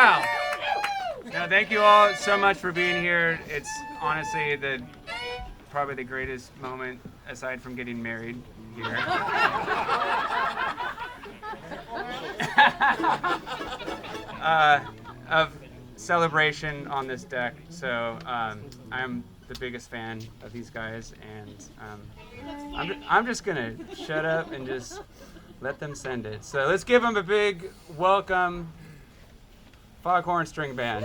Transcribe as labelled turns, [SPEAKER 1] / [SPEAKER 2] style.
[SPEAKER 1] Wow. No, thank you all so much for being here. It's honestly probably the greatest moment aside from getting married here. Of celebration on this deck. So I'm the biggest fan of these guys, and I'm just gonna shut up and just let them send it. So let's give them a big welcome, Foghorn Stringband.